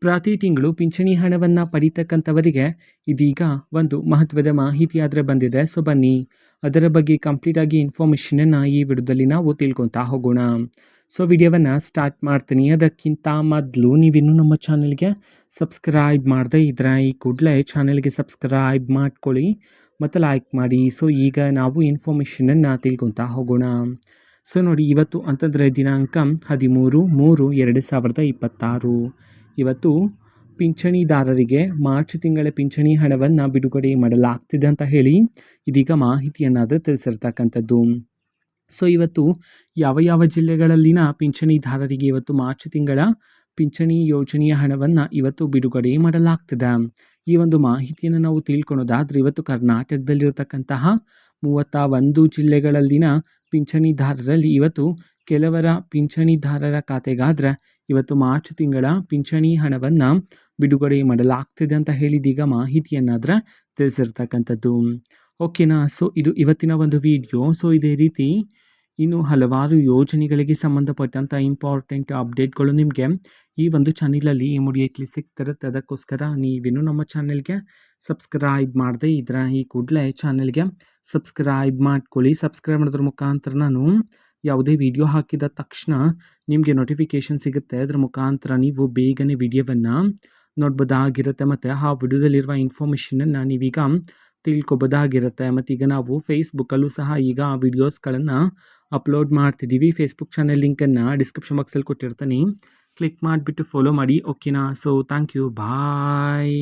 ಪ್ರತಿ ತಿಂಗಳು ಪಿಂಚಣಿ ಹಣವನ್ನು ಪಡೀತಕ್ಕಂಥವರಿಗೆ ಇದೀಗ ಒಂದು ಮಹತ್ವದ ಮಾಹಿತಿ ಆದರೆ ಬಂದಿದೆ. ಸೊ ಬನ್ನಿ ಅದರ ಬಗ್ಗೆ ಕಂಪ್ಲೀಟ್ ಆಗಿ ಇನ್ಫಾರ್ಮೇಷನನ್ನು ಈ ವಿಡಿಯೋದಲ್ಲಿ ನಾವು ತಿಳ್ಕೊತಾ ಹೋಗೋಣ. ಸೊ ವಿಡಿಯೋವನ್ನು ಸ್ಟಾರ್ಟ್ ಮಾಡ್ತೀನಿ. ಅದಕ್ಕಿಂತ ಮೊದಲು ನೀವಿನ್ನೂ ನಮ್ಮ ಚಾನಲ್ಗೆ ಸಬ್ಸ್ಕ್ರೈಬ್ ಮಾಡದೇ ಇದ್ರೆ ಈ ಕೂಡಲೇ ಚಾನಲ್ಗೆ ಸಬ್ಸ್ಕ್ರೈಬ್ ಮಾಡ್ಕೊಳ್ಳಿ ಮತ್ತು ಲೈಕ್ ಮಾಡಿ. ಸೊ ಈಗ ನಾವು ಇನ್ಫಾರ್ಮೇಷನನ್ನು ತಿಳ್ಕೊತಾ ಹೋಗೋಣ. ಸೊ ನೋಡಿ, ಇವತ್ತು ಅಂತಂದರೆ ದಿನಾಂಕ 13/3/2026. ಇವತ್ತು ಪಿಂಚಣಿದಾರರಿಗೆ ಮಾರ್ಚ್ ತಿಂಗಳ ಪಿಂಚಣಿ ಹಣವನ್ನು ಬಿಡುಗಡೆ ಮಾಡಲಾಗ್ತಿದೆ ಅಂತ ಹೇಳಿ ಇದೀಗ ಮಾಹಿತಿಯನ್ನಾದರೂ ತಿಳಿಸಿರ್ತಕ್ಕಂಥದ್ದು. ಸೊ ಇವತ್ತು ಯಾವ ಯಾವ ಜಿಲ್ಲೆಗಳಲ್ಲಿನ ಪಿಂಚಣಿದಾರರಿಗೆ ಇವತ್ತು ಮಾರ್ಚ್ ತಿಂಗಳ ಪಿಂಚಣಿ ಯೋಜನೆಯ ಹಣವನ್ನು ಇವತ್ತು ಬಿಡುಗಡೆ ಮಾಡಲಾಗ್ತದೆ. ಈ ಒಂದು ಮಾಹಿತಿಯನ್ನು ನಾವು ತಿಳ್ಕೊಳೋದಾದರೆ ಇವತ್ತು ಕರ್ನಾಟಕದಲ್ಲಿರತಕ್ಕಂತಹ 31 ಜಿಲ್ಲೆಗಳಲ್ಲಿನ ಪಿಂಚಣಿದಾರರಲ್ಲಿ ಇವತ್ತು ಕೆಲವರ ಪಿಂಚಣಿದಾರರ ಖಾತೆಗಾದರೆ ಇವತ್ತು ಮಾರ್ಚ್ ತಿಂಗಳ ಪಿಂಚಣಿ ಹಣವನ್ನು ಬಿಡುಗಡೆ ಮಾಡಲಾಗ್ತಿದೆ ಅಂತ ಹೇಳಿದೀಗ ಮಾಹಿತಿಯನ್ನಾದರೆ ತಿಳಿಸಿರ್ತಕ್ಕಂಥದ್ದು. ಓಕೆನಾ. ಸೊ ಇದು ಇವತ್ತಿನ ಒಂದು ವಿಡಿಯೋ. ಸೊ ಇದೇ ರೀತಿ ಇನ್ನು ಹಲವಾರು ಯೋಜನೆಗಳಿಗೆ ಸಂಬಂಧಪಟ್ಟಂಥ ಇಂಪಾರ್ಟೆಂಟ್ ಅಪ್ಡೇಟ್ಗಳು ನಿಮಗೆ ಈ ಒಂದು ಚಾನಲಲ್ಲಿ ಇಮಿಡಿಯೇಟ್ಲಿ ಸಿಗ್ತಿರುತ್ತೆ. ಅದಕ್ಕೋಸ್ಕರ ನೀವಿನ್ನೂ ನಮ್ಮ ಚಾನಲ್ಗೆ ಸಬ್ಸ್ಕ್ರೈಬ್ ಮಾಡದೇ ಇದ್ರೆ ಈ ಕೂಡಲೇ ಚಾನಲ್ಗೆ ಸಬ್ಸ್ಕ್ರೈಬ್ ಮಾಡ್ಕೊಳ್ಳಿ. ಸಬ್ಸ್ಕ್ರೈಬ್ ಮಾಡೋದ್ರ ಮುಖಾಂತರ ನಾನು ಯಾವುದೇ ವಿಡಿಯೋ ಹಾಕಿದ ತಕ್ಷಣ ನಿಮಗೆ ನೋಟಿಫಿಕೇಷನ್ ಸಿಗುತ್ತೆ. ಅದರ ಮುಖಾಂತರ ನೀವು ಬೇಗನೆ ವಿಡಿಯೋವನ್ನು ನೋಡ್ಬೋದಾಗಿರುತ್ತೆ ಮತ್ತು ಆ ವಿಡಿಯೋದಲ್ಲಿರುವ ಇನ್ಫಾರ್ಮೇಷನನ್ನು ನೀವೀಗ ತಿಳ್ಕೊಬೋದಾಗಿರುತ್ತೆ. ಮತ್ತು ಈಗ ನಾವು ಫೇಸ್ಬುಕ್ಕಲ್ಲೂ ಸಹ ಈಗ ವಿಡಿಯೋಸ್ಗಳನ್ನು ಅಪ್ಲೋಡ್ ಮಾಡ್ತಿದ್ದೀವಿ. ಫೇಸ್ಬುಕ್ ಚಾನಲ್ ಲಿಂಕನ್ನು ಡಿಸ್ಕ್ರಿಪ್ಷನ್ ಬಾಕ್ಸಲ್ಲಿ ಕೊಟ್ಟಿರ್ತೀನಿ, ಕ್ಲಿಕ್ ಮಾಡಿಬಿಟ್ಟು ಫಾಲೋ ಮಾಡಿ. ಓಕೆನಾ. So thank you, bye.